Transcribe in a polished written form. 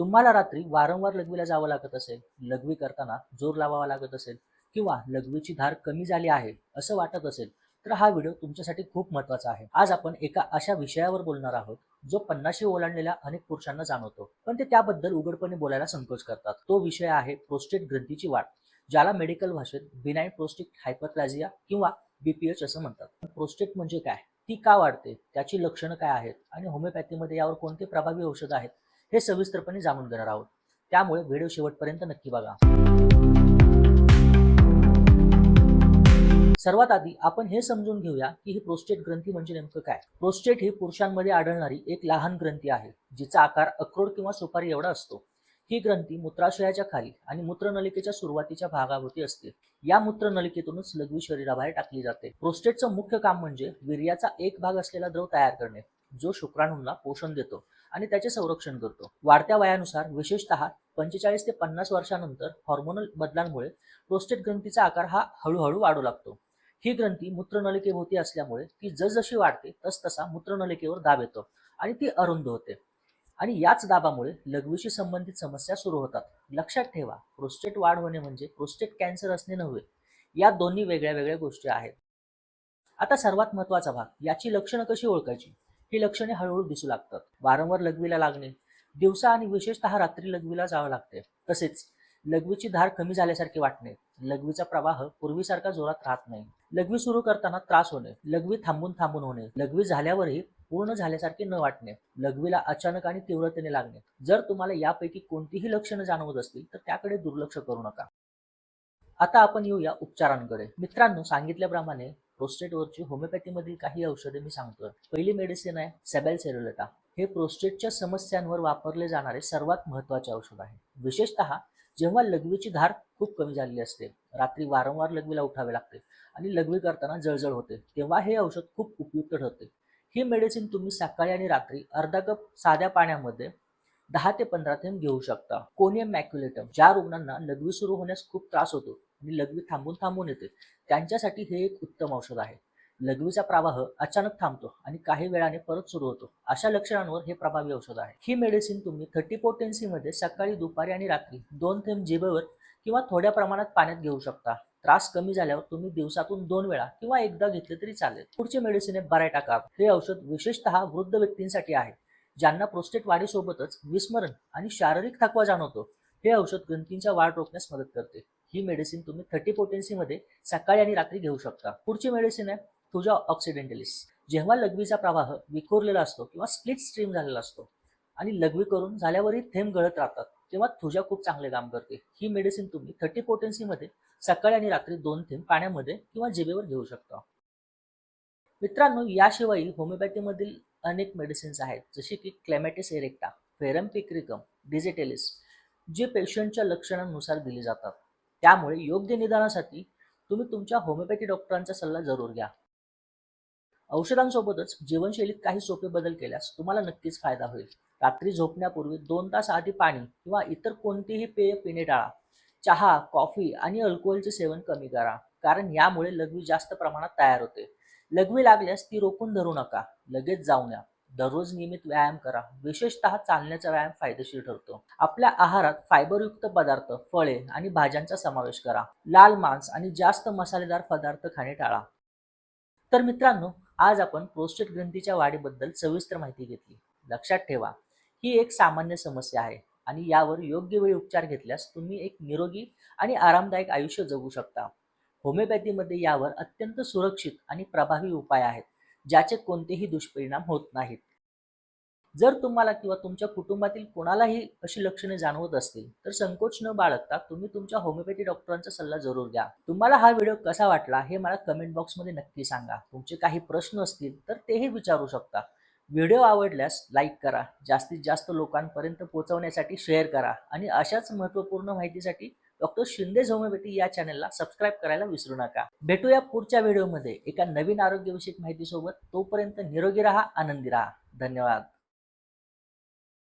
तुम्हाला रात्री वारंवार लघवीला जावं लागत असेल, लघवी करताना जोर लावावा लागत असेल किंवा लघवीची धार कमी झाली आहे असं वाटत असेल, तर हा व्हिडिओ तुमच्यासाठी खूप महत्त्वाचा आहे. आज आपण एका अशा विषयावर बोलणार आहोत जो 50शी ओलांडलेल्या अनेक पुरुषांना जाणवतो, पण ते त्याबद्दल उघडपणे बोलायला संकोच करतात. तो विषय आहे प्रोस्टेट ग्रंथीची वाढ, ज्याला मेडिकल भाषेत बिनाइन प्रोस्टेट हायपरप्लाझिया किंवा बीपीएच असं म्हणतात. प्रोस्टेट म्हणजे काय, ती का वाढते, त्याची लक्षणं काय आहेत आणि होमिओपॅथीमध्ये यावर कोणते प्रभावी औषध आहेत हे सविस्तरपणे जाणून घेणार आहोत. त्यामुळे व्हिडिओ शेवटपर्यंत नक्की बघा. सर्वात आधी आपण हे समजून घेऊया की ही प्रोस्टेट ग्रंथी म्हणजे नेमकं काय. प्रोस्टेट ही पुरुषांमध्ये आढळणारी एक लहान ग्रंथी आहे जिचा आकार अक्रोड किंवा सुपारी एवढा असतो. ही ग्रंथी मूत्राशयाच्या खाली आणि मूत्रनलिकेच्या सुरुवातीच्या भागाभोवती असते. या मूत्रनलिकेतूनच लघवी शरीराबाहेर टाकली जाते. प्रोस्टेटचं मुख्य काम म्हणजे वीर्याचा एक भाग असलेला द्रव तयार करणे, जो शुक्राणूंना पोषण देतो आणि त्याचे संरक्षण करतो. वाढत्या वयानुसार विशेषतः 45 ते 50 वर्षानंतर हॉर्मोनल बदलांमुळे प्रोस्टेट ग्रंथीचा आकार हा हळूहळू वाढू लागतो. ही ग्रंथी मूत्रनलिकेभोवती असल्यामुळे ती जसजशी वाढते तसतसा मूत्रनलिकेवर दाब येतो आणि ती अरुंद होते आणि याच दाबामुळे लघवीशी संबंधित समस्या सुरू होतात. लक्षात ठेवा, प्रोस्टेट वाढ होणे म्हणजे प्रोस्टेट कॅन्सर असणे नव्हे. या दोन्ही वेगळ्या वेगळ्या गोष्टी आहेत. आता सर्वात महत्त्वाचा भाग, याची लक्षणं कशी ओळखायची. ही लक्षणे हळूहळू दिसू लागतात. वारंवार लघवीला लागणे, दिवसा आणि विशेषतः रात्री लघवीला जावं लागते. तसेच लघवीची धार कमी झाल्यासारखे वाटणे, लघवीचा प्रवाह पूर्वीसारखा जोरात राहत नाही, लघवी सुरू करताना त्रास होणे, लघवी थांबून थांबून होणे, लघवी झाल्यावरही पूर्ण झाल्यासारखे न वाटणे, लघवीला अचानक आणि तीव्रतेने लागणे. जर तुम्हाला यापैकी कोणतीही लक्षणं जाणवत असतील तर त्याकडे दुर्लक्ष करू नका. आता आपण येऊया उपचारांकडे. मित्रांनो, सांगितल्याप्रमाणे प्रोस्टेटवरची होमिओपॅथीमधील काही औषधे मी सांगतोय. पहिली मेडिसिन आहे सेबॅलसेरोलेटा. हे प्रोस्टेटच्या समस्यांवर वापरले जाणारे सर्वात महत्त्वाचे औषध आहे. विशेषतः जेव्हा लघवीची धार खूप कमी झालेली असते, रात्री वारंवार लघवीला उठावे लागते आणि लघवी करताना जळजळ होते, तेव्हा हे औषध खूप उपयुक्त ठरते. ही मेडिसिन तुम्ही सकाळी आणि रात्री अर्धा कप साध्या पाण्यामध्ये 10 ते 15 थेंब घेऊ शकता. कोनियम मॅक्युलेटम, ज्या रुग्णांना लघवी सुरू होण्यास खूप त्रास होतो आणि लघवी थांबून थांबून येते, त्यांच्यासाठी हे एक उत्तम औषध आहे. लघवीचा प्रवाह अचानक थांबतो आणि काही वेळाने परत सुरू होतो, अशा लक्षणांवर हे प्रभावी औषध आहे. ही मेडिसिन तुम्ही 30 पोटेन्सी मध्ये सकाळी, दुपारी आणि रात्री 2 थेंब जिभेवर किंवा थोड्या प्रमाणात पाण्यात घेऊ शकता. त्रास कमी झाल्यावर तुम्ही दिवसातून 2 वेळा किंवा एकदा घेतले तरी चालेल. पुढची मेडिसिन आहे बरायटा कार्ब. हे औषध विशेषतः वृद्ध व्यक्तींसाठी आहे, ज्यांना प्रोस्टेट वाढीसोबतच विस्मरण आणि शारीरिक थकवा जाणवतो. हे औषध ग्रंथींच्या वाढ रोखण्यास मदत करते. ही मेडिसिन तुम्ही 30 पोटेन्सी मध्ये सकाळी आणि रात्री घेऊ शकता. पुढची मेडिसिन आहे थुजा ऑक्सिडेंटलिस. जेव्हा लघवीचा प्रवाह विखुरलेला असतो किंवा स्प्लिट स्ट्रीम झालेला असतो आणि लघवी करून झाल्यावरही थेंब गळत राहतात, तेव्हा थुजा खूप चांगले काम करते. ही मेडिसिन तुम्ही 30 पोटेन्सी मध्ये सकाळी आणि रात्री 2 थेंब पाण्यामध्ये किंवा जिभेवर घेऊ शकता. मित्रांनो, याशिवाय होमिओपॅथीमधील अनेक मेडिसिन्स आहेत, जसे की क्लेमॅटिस एरेक्टा, फेरम पिक्रिकम, डिजिटेलिस, जे पेशंटच्या लक्षणांनुसार दिली जातात. त्यामुळे योग्य निदानासाठी तुम्ही तुमच्या होमिओपॅथी डॉक्टरांचा सल्ला जरूर घ्या. औषधांसोबतच जीवनशैलीत काही सोपे बदल केल्यास तुम्हाला नक्कीच फायदा होईल. रात्री झोपण्यापूर्वी 2 तास आधी पाणी किंवा इतर कोणतेही पेय पिणे टाळा. चहा, कॉफी आणि अल्कोहोलचे सेवन कमी करा, कारण यामुळे लघवी जास्त प्रमाणात तयार होते. लघवी लागल्यास ती रोखून धरू नका, लगेच जाऊन या. दररोज नियमित व्यायाम करा, विशेषतः चालण्याचा व्यायाम फायदेशीर ठरतो. आपल्या आहारात फायबरयुक्त पदार्थ, फळे आणि भाज्यांचा समावेश करा. लाल मांस आणि जास्त मसालेदार पदार्थ खाणे टाळा. तर मित्रांनो, आज आपण प्रोस्टेट ग्रंथीच्या वाढीबद्दल सविस्तर माहिती घेतली. लक्षात ठेवा, ही एक सामान्य समस्या आहे आणि यावर योग्य वेळी उपचार घेतल्यास तुम्ही एक निरोगी आणि आरामदायक आयुष्य जगू शकता. होमिओपॅथीमध्ये यावर अत्यंत सुरक्षित आणि प्रभावी उपाय आहेत, ज्याचे कोणतेही दुष्परिणाम होत नाहीत. जर तुम्हाला किंवा तुमच्या कुटुंबातील कोणालाही अशी लक्षणे जाणवत असतील तर संकोच न बाळगता तुम्ही तुमच्या होमिओपॅथी डॉक्टरांचा सल्ला जरूर घ्या. तुम्हाला हा व्हिडिओ कसा वाटला हे मला कमेंट बॉक्समध्ये नक्की सांगा. तुमचे काही प्रश्न असतील तर तेही विचारू शकता. व्हिडिओ आवडल्यास लाईक करा, जास्तीत जास्त लोकांपर्यंत पोहोचवण्यासाठी शेअर करा आणि अशाच महत्त्वपूर्ण माहितीसाठी डॉक्टर शिंदेज होमिओपॅथी या चॅनलला सबस्क्राईब करायला विसरू नका. भेटूया पुढच्या व्हिडिओमध्ये एका नवीन आरोग्यविषयक माहितीसोबत. तोपर्यंत निरोगी राहा, आनंदी राहा. धन्यवाद.